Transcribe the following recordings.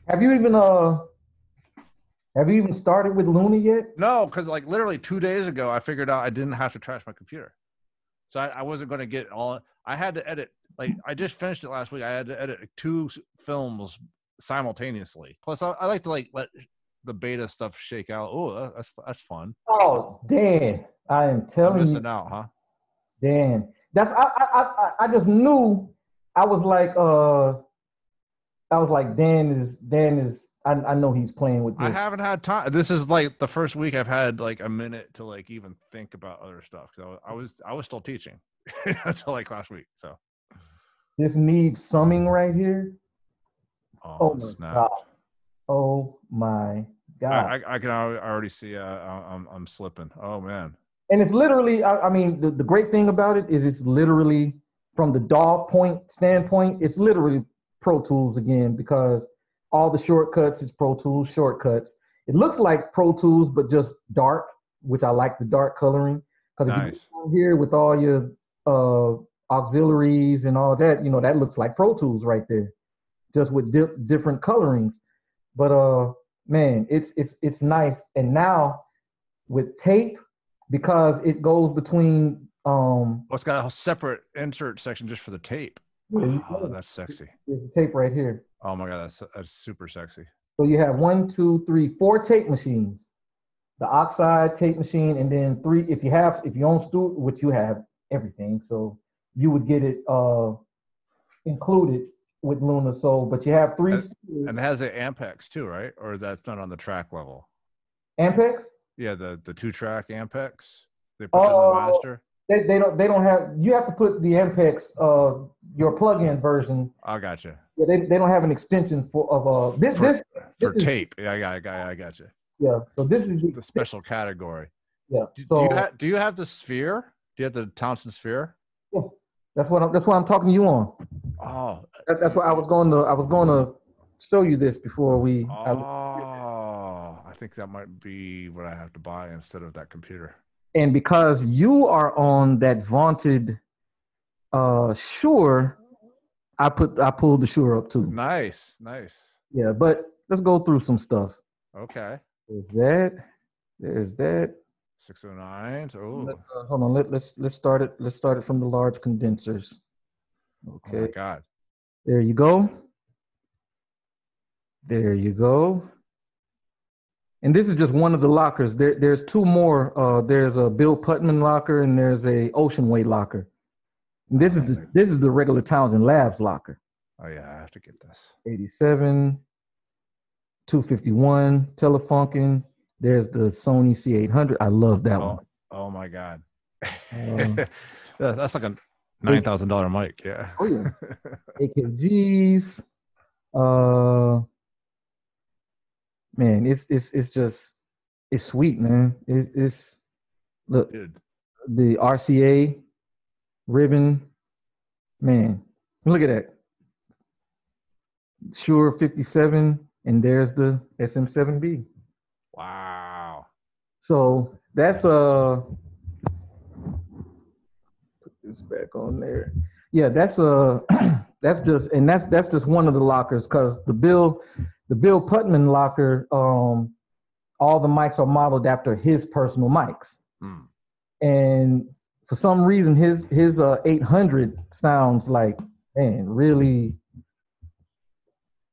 Have you even started with Luna yet? No, because like literally 2 days ago, I figured out I didn't have to trash my computer. So I wasn't going to get all. I had to edit. Like I just finished it last week. I had to edit 2 films simultaneously. Plus, I like to like let the beta stuff shake out. Oh, that's fun. Oh, Dan, I am I'm telling you, missing out, huh? Dan. That's I just knew. I was like Dan is. I know he's playing with this. I haven't had time. This is like the first week I've had like a minute to like even think about other stuff. So I was still teaching until like last week. So This needs summing right here. Oh my snap. God. Oh my God. I can already see I'm slipping. Oh man. And it's literally, I mean, the great thing about it is it's literally from the DAW point standpoint, it's literally Pro Tools again, because all the shortcuts, it's Pro Tools shortcuts. It looks like Pro Tools, but just dark, which I like the dark coloring. Because if you go here with all your auxiliaries and all that, that looks like Pro Tools right there, just with different colorings. But man, it's nice. And now with tape, because it goes between it's got a separate insert section just for the tape. Oh, that's sexy. There's the tape right here. Oh my God, that's super sexy. So you have 1, 2, 3, 4 tape machines. The Oxide tape machine, and then 3 if you own Stuart, which you have everything, so you would get it included with Luna. So, but you have 3 and it has an Ampex too, right? Or that's not on the track level. Ampex? Yeah, the 2-track Ampex. They put in the master. They don't have. You have to put the Ampex your plug-in version. I gotcha. Yeah, they don't have an extension for tape. Yeah, I got you. Yeah, so this is the special category. Yeah. Do you have the Sphere? Do you have the Townsend Sphere? Yeah, that's what I'm talking to you on. Oh, that's what I was going to show you this before we. I think that might be what I have to buy instead of that computer. And because you are on that vaunted Shure, I pulled the Shure up too. Nice. Yeah, but let's go through some stuff. Okay. There's that. 609. Oh. Hold on. Let's start it. Let's start it from the large condensers. Okay. Oh my God. There you go. And this is just one of the lockers. There's 2 more. There's a Bill Putman locker and there's a Ocean Way locker. And this is the regular Townsend Labs locker. Oh yeah, I have to get this. 87, 251, Telefunken. There's the Sony C800. I love that one. Oh my God. That's like a $9,000 mic. Yeah. Oh yeah. AKGs. Man, it's sweet, man. It's look, dude. The RCA ribbon, man. Look at that. Shure 57, and there's the SM7B. Wow. So that's put this back on there. Yeah, that's that's just one of the lockers, because the Bill Putman locker, all the mics are modeled after his personal mics. And for some reason his 800 sounds like, man, really,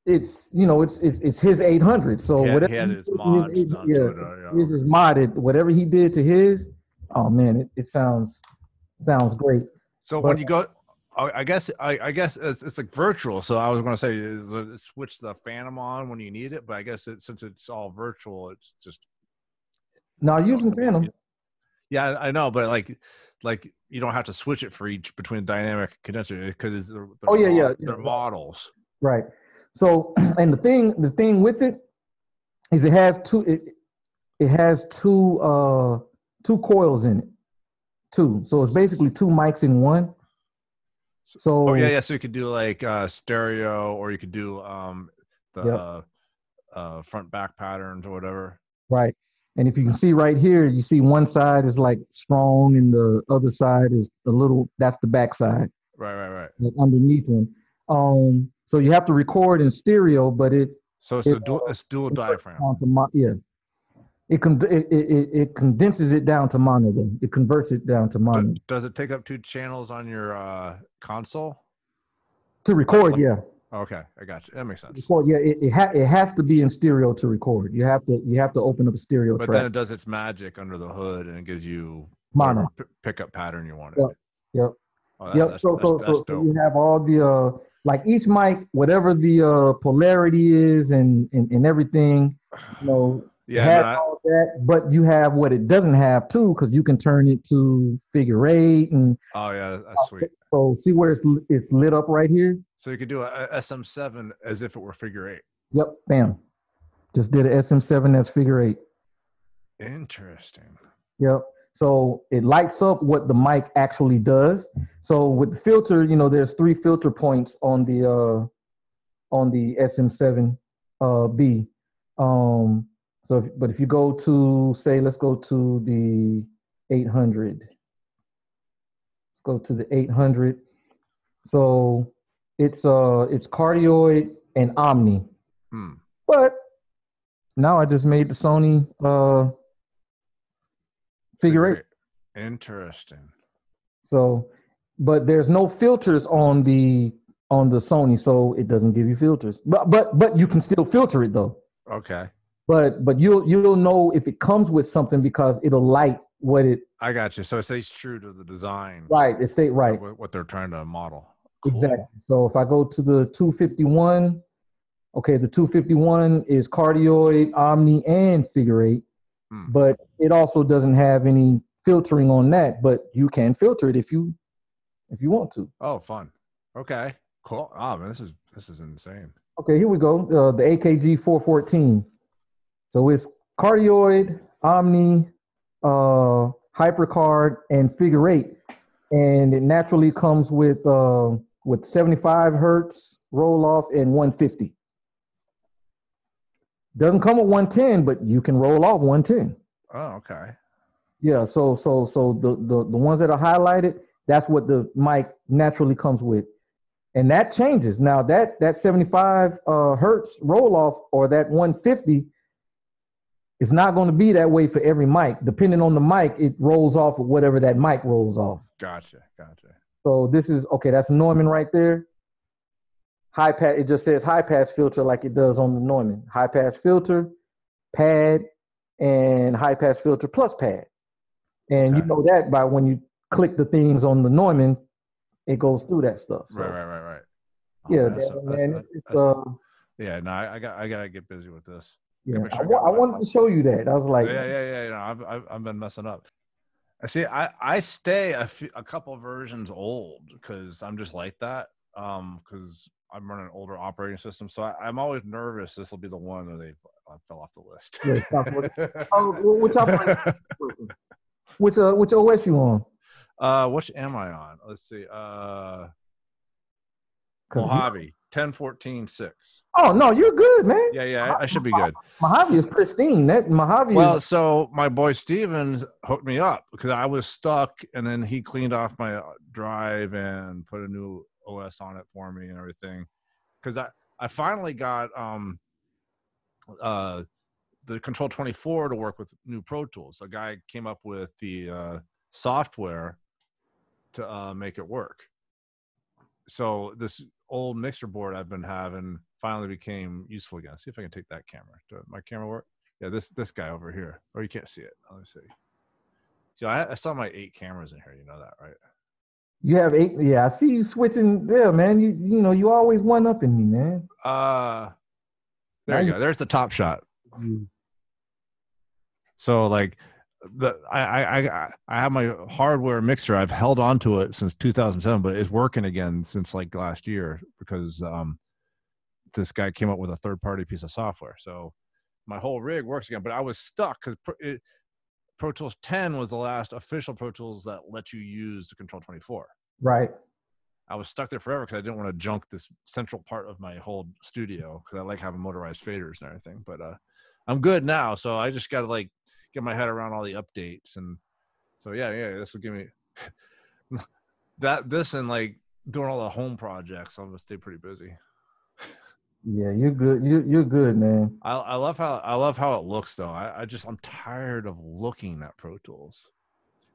it's his 800. So whatever he had his mods his is modded, whatever he did to his, oh man, it sounds great. So when you go, I guess it's like virtual. So I was going to say, switch the Phantom on when you need it, but I guess since it's all virtual, it's just. No, using Phantom. Yeah, I know, but like you don't have to switch it for each between dynamic condenser, because they're models. Right. So, and the thing with it is it has two coils in it, too. So it's basically 2 mics in one. So so you could do like stereo, or you could do the front back patterns or whatever. Right. And if you can see right here, you see one side is like strong and the other side is that's the back side. Right. Like underneath one. So you have to record in stereo, but So it's It, it's dual converts diaphragm. down to yeah. It condenses it down to mono. Then it converts it down to mono. Does it take up 2 channels on your console? To record, yeah. Okay, I got you. That makes sense. Record, yeah. It has to be in stereo to record. You have to open up a stereo but track. Then it does its magic under the hood and it gives you mono pickup pattern you wanted. Yep. Oh, that's dope. So you have all the like each mic, whatever the polarity is and everything, you know. Yeah, it has all that, but you have what it doesn't have too, because you can turn it to figure 8 and. Oh yeah, that's sweet. So see where it's lit up right here. So you could do a SM7 as if it were figure 8. Yep, bam. Just did a SM7 as figure 8. Interesting. Yep. So it lights up what the mic actually does. So with the filter, you know, there's 3 filter points on the SM7 B. So but if you go to, say, let's go to the 800. Let's go to the 800. So it's cardioid and omni. But now I just made the Sony figure 8. Interesting. So, but there's no filters on the Sony, so it doesn't give you filters. But you can still filter it though. Okay. But you'll know if it comes with something because it'll light what it. I got you. So it stays true to the design. Right. It stays right. What they're trying to model. Cool. Exactly. So if I go to the 251, okay, the 251 is cardioid, omni, and figure 8, but it also doesn't have any filtering on that. But you can filter it if you want to. Oh, fun. Okay. Cool. Oh man, this is insane. Okay, here we go. The AKG 414. So it's cardioid, omni, hypercard, and figure 8, and it naturally comes with 75 hertz roll off and 150. Doesn't come with 110, but you can roll off 110. Oh, okay. Yeah. So the ones that are highlighted, that's what the mic naturally comes with. And that changes. Now that 75 hertz roll off or that 150 is not going to be that way for every mic. Depending on the mic, it rolls off of whatever that mic rolls off. Gotcha. So this is, okay, that's Neumann right there. High pass, it just says high pass filter like it does on the Neumann. High pass filter, pad, and high pass filter plus pad. And you know that by when you click the things on the Neumann, it goes through that stuff. So. Right. Oh, yeah, yeah. No, I gotta get busy with this. Yeah, I wanted to show you that. I was like, yeah. You know, I've been messing up. I see. I stay a couple versions old because I'm just like that. Because I'm running an older operating system, so I'm always nervous this will be the one that I fell off the list. Which OS you on? Which am I on? Let's see. Mojave 10.14.6. Oh no, you're good, man. Yeah, I should be good. Mojave is pristine. That Mojave. Well, so my boy Stevens hooked me up because I was stuck, and then he cleaned off my drive and put a new OS on it for me and everything. Because I finally got the Control 24 to work with new Pro Tools. A guy came up with the software to make it work. So this old mixer board I've been having finally became useful again. See if I can take that camera. Does my camera work? Yeah, this guy over here. Or you can't see it. Let me see. So I still have my 8 cameras in here. You know that, right? You have 8. Yeah, I see you switching there, man. You know, you always one up in me, man. There you go. There's the top shot. So like I have my hardware mixer. I've held on to it since 2007, but it's working again since like last year because this guy came up with a third-party piece of software. So my whole rig works again, but I was stuck because Pro Tools 10 was the last official Pro Tools that let you use the Control 24. Right. I was stuck there forever because I didn't want to junk this central part of my whole studio because I like having motorized faders and everything. But I'm good now, so I just got to like get my head around all the updates. And so yeah, this will give me this and like doing all the home projects. I'm gonna stay pretty busy. Yeah, you're good. You're good, man. I love how it looks though. I'm tired of looking at Pro Tools.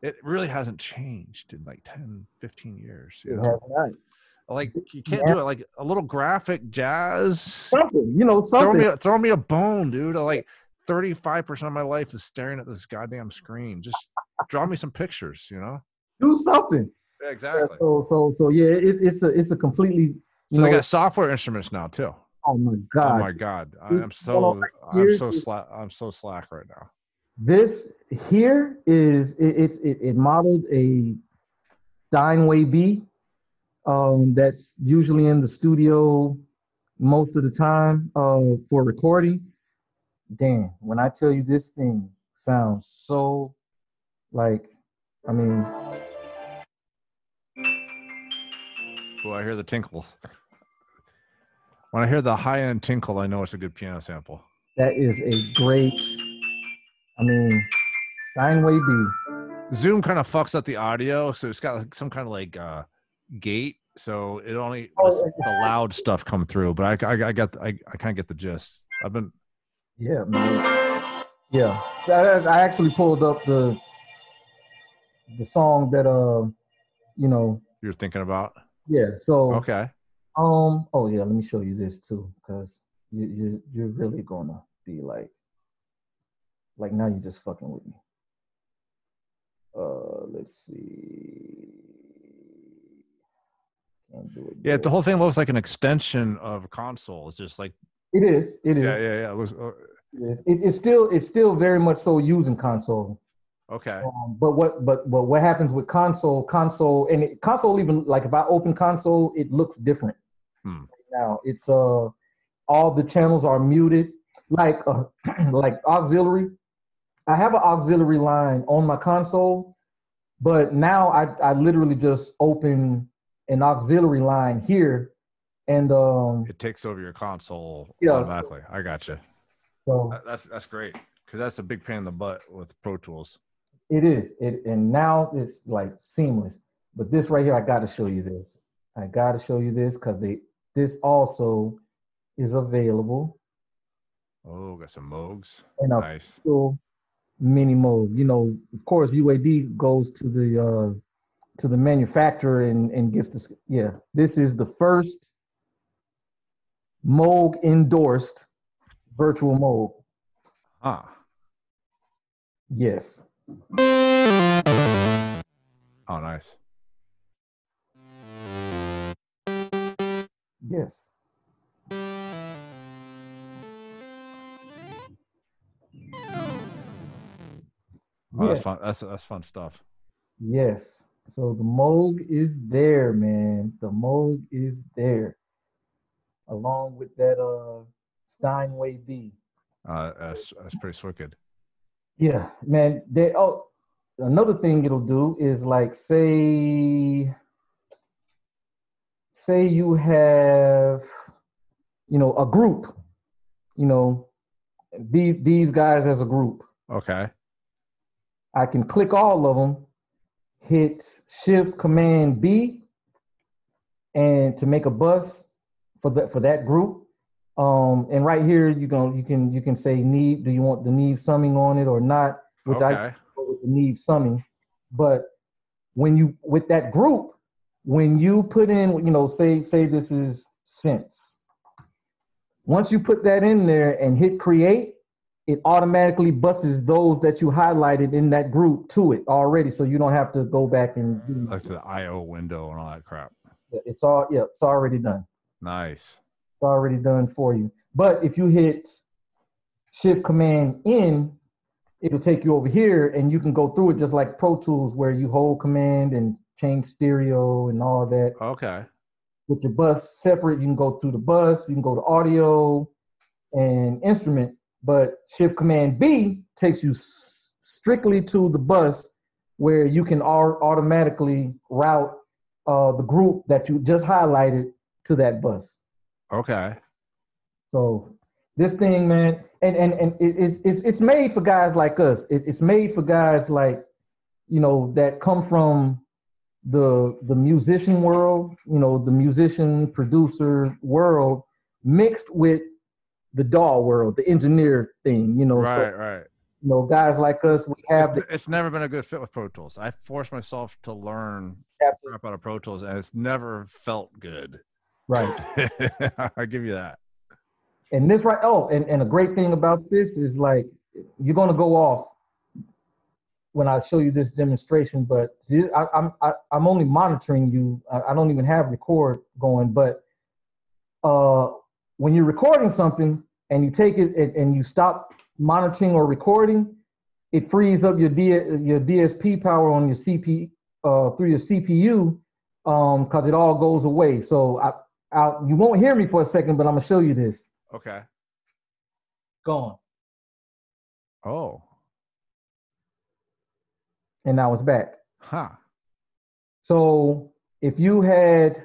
It really hasn't changed in like 10, 15 years, you It know? has not. Like you can't Man, do it like a little graphic jazz. something, you know, something. Throw me a bone, dude. Like 35% of my life is staring at this goddamn screen. Just draw me some pictures, you know? Do something. Yeah, Yeah, exactly. so yeah, it's a completely, you So they know. got software instruments now too. Oh my Oh God. my god. This one on right here is, I'm so slack right now. this here is it modeled a Steinway B. That's usually in the studio most of the time for recording. Damn, when I tell you this thing sounds so like, I mean, Oh, I hear the tinkle. When I hear the high-end tinkle, I know it's a good piano sample. that is a great, I mean, Steinway B. Zoom kind of fucks up the audio, so it's got like some kind of like gate, so it only lets the loud stuff come through. But I kind of get the gist. I've been Yeah, man. Yeah, so I actually pulled up the song that you know, you're thinking about. yeah. So Okay. oh yeah, let me show you this too, because you're really gonna be like now you're just fucking with me. Let's see. Can't do it. Yeah, the whole thing looks like an extension of a console. It's just like It is. It is. yeah. It looks It's still very much so using console. okay. But what happens with console and console, even like if I open console, it looks different. Now it's all the channels are muted, like like auxiliary. I have an auxiliary line on my console, but now I literally just open an auxiliary line here, and it takes over your console yeah, automatically. I got you. So That's great, because that's a big pain in the butt with Pro Tools. it is and now it's like seamless. But this right here, I got to show you this. I got to show you this because this also is available. Oh, got some Moogs. And a Nice. full mini Moog. You know, of course, UAD goes to the manufacturer and gets this. Yeah, this is the first Moog endorsed virtual Moog. Yes. Oh, nice. Yes. Oh, that's fun. That's fun stuff. Yes. So the Moog is there, man. The Moog is there, along with that Steinway B. That's pretty wicked. Yeah, man. Another thing it'll do is like say you have, you know, a group, you know, these guys as a group. Okay. I can click all of them, hit Shift Command B, and to make a bus for that group. And right here you can say Neve. Do you want the Neve summing on it or not? Which okay. I go with the Neve summing. But when you with that group, when you put in, you know, say this is synths. Once you put that in there and hit create, it automatically buses those that you highlighted in that group to it already, so you don't have to go back and do like the IO window and all that crap. It's already done. Nice. It's already done for you. But if you hit Shift Command N, it'll take you over here, and you can go through it just like Pro Tools, where you hold Command and change stereo and all that. Okay. With your bus separate, you can go through the bus, you can go to audio and instrument. But Shift Command B takes you strictly to the bus, where you can automatically route the group that you just highlighted to that bus. Okay. So this thing, man, and it's made for guys like us. It's made for guys like, you know, that come from the musician world, you know, the musician producer world, mixed with the DAW world, the engineer thing, you know. Right. You know, guys like us, we have it's never been a good fit with Pro Tools. I forced myself to learn crap out of Pro Tools, and it's never felt good. Right. I give you that. And this right. Oh, and a great thing about this is like you're gonna go off when I show you this demonstration, but see, I'm only monitoring you. I don't even have record going, but when you're recording something and you take it and you stop monitoring or recording, it frees up your DSP power on your CPU through your CPU because it all goes away. So you won't hear me for a second, but I'm gonna show you this. Okay. Gone. Oh. And now it's back. Huh. So if you had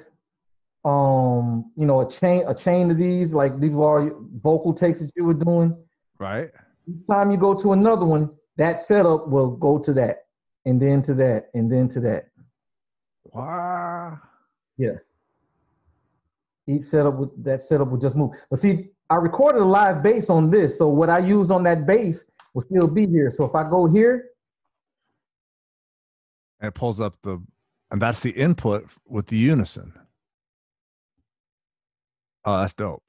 you know, a chain of these, like these were all your vocal takes that you were doing. Right. Each time you go to another one, that setup will go to that, and then to that, and then to that. Wow. Yeah. Each setup will just move. But see, I recorded a live bass on this, so what I used on that bass will still be here. So if I go here, and it pulls up and that's the input with the unison. Oh, that's dope.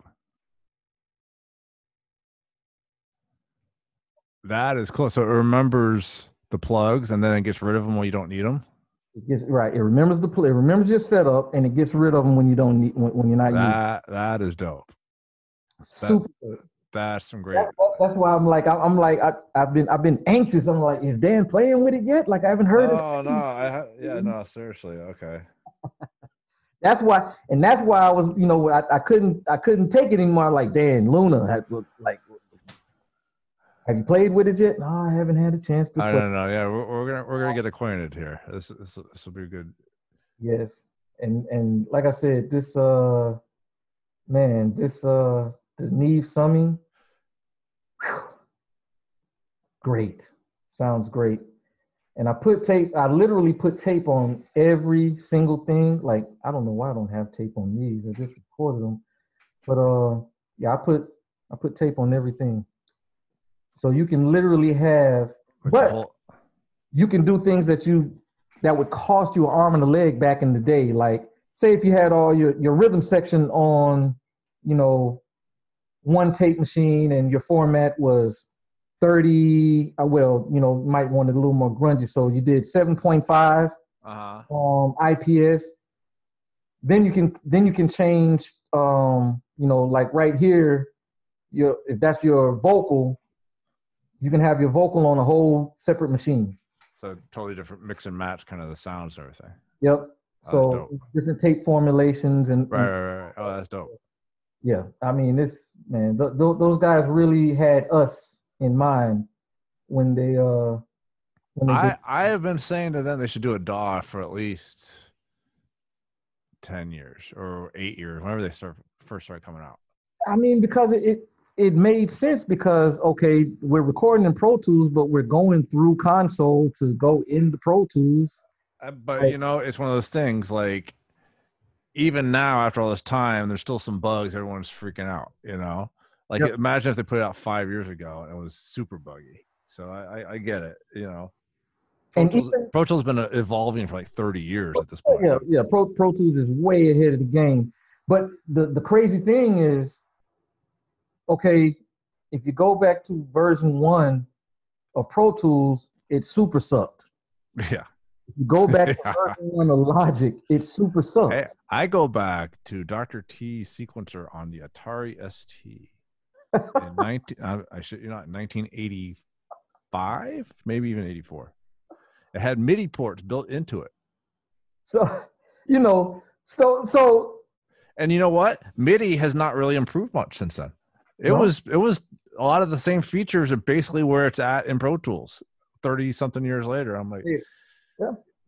That is cool. So it remembers the plugs and then it gets rid of them when you don't need them. It gets right. It remembers it remembers your setup and it gets rid of them when you don't need when you're not using. That is dope. Super. That's some great. That's why I've been anxious. I'm like, is Dan playing with it yet? Like I haven't heard it. Oh no, no, seriously. Okay. That's why I was, you know, I couldn't take it anymore. Like, Dan, Luna had like. Have you played with it yet? No, I haven't had a chance to. I don't know. Yeah, we're gonna get acquainted here. This will be good. Yes, and like I said, this the Neve summing, great, sounds great. And I literally put tape on every single thing. Like I don't know why I don't have tape on these. I just recorded them, but yeah, I put tape on everything. So you can literally have, but you can do things that would cost you an arm and a leg back in the day. Like say if you had all your rhythm section on, you know, one tape machine and your format was 30, well, you know, might want it a little more grungy. So you did 7.5 IPS. Then you can change, you know, like right here, if that's your vocal, you can have your vocal on a whole separate machine. So totally different mix and match kind of the sounds and everything. Yep. So different tape formulations and right. Oh, that's dope. Yeah. I mean, those guys really had us in mind when they I have been saying to them they should do a DAW for at least 10 years or 8 years, whenever they first started coming out. I mean, because it made sense because, okay, we're recording in Pro Tools, but we're going through console to go into Pro Tools. But, you know, it's one of those things like even now after all this time, there's still some bugs. Everyone's freaking out, you know? Like imagine if they put it out 5 years ago and it was super buggy. So I get it, you know? Pro Tools has been evolving for like 30 years at this point. Yeah. Pro Tools is way ahead of the game. But the crazy thing is, okay, if you go back to version 1 of Pro Tools, it super sucked. Yeah. If you go back to version 1 of Logic, it super sucked. Hey, I go back to Dr. T's sequencer on the Atari ST in 1985, maybe even 84. It had MIDI ports built into it. So, you know, so. And you know what? MIDI has not really improved much since then. It was a lot of the same features are basically where it's at in Pro Tools 30 something years later. I'm like,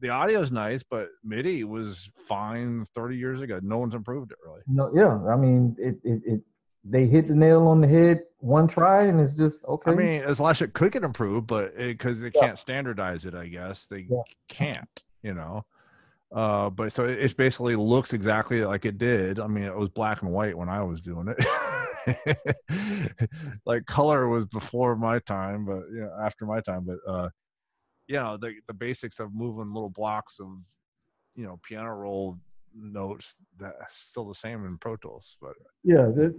the audio is nice, but MIDI was fine 30 years ago. No one's improved it really. No, yeah. I mean, they hit the nail on the head one try and it's just okay. I mean, as much it could get improved, but because they can't standardize it, I guess they can't, you know. But so it basically looks exactly like it did. I mean, it was black and white when I was doing it. Like color was before my time, but after my time. But the basics of moving little blocks of piano roll notes, that's still the same in Pro Tools. But yeah, it's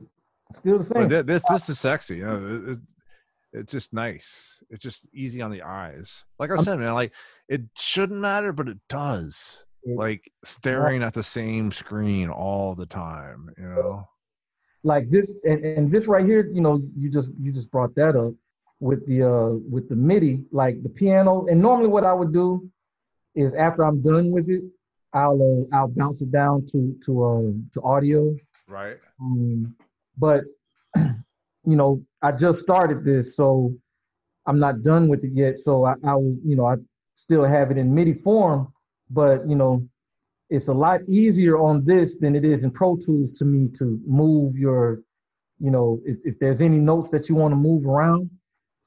still the same. But this is sexy. It's just nice. It's just easy on the eyes. Like I said, man, like it shouldn't matter, but it does. Like staring at the same screen all the time, Like this and this right here, you just brought that up with the MIDI, like the piano. And normally what I would do is after I'm done with it, I'll bounce it down to audio. Right. But I just started this, so I'm not done with it yet. So I still have it in MIDI form, but it's a lot easier on this than it is in Pro Tools to me to move your, if there's any notes that you want to move around.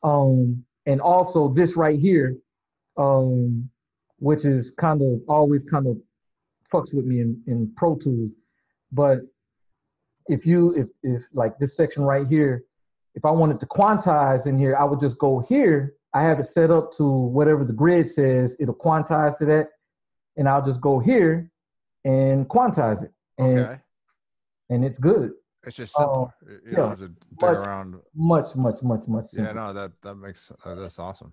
And also this right here, which is always fucks with me in Pro Tools. But if like this section right here, if I wanted to quantize in here, I would just go here. I have it set up to whatever the grid says, it'll quantize to that. And I'll just go here and quantize it. And it's good. It's just simpler. You don't have to dig around. Much simpler. Yeah, no, that makes that's awesome.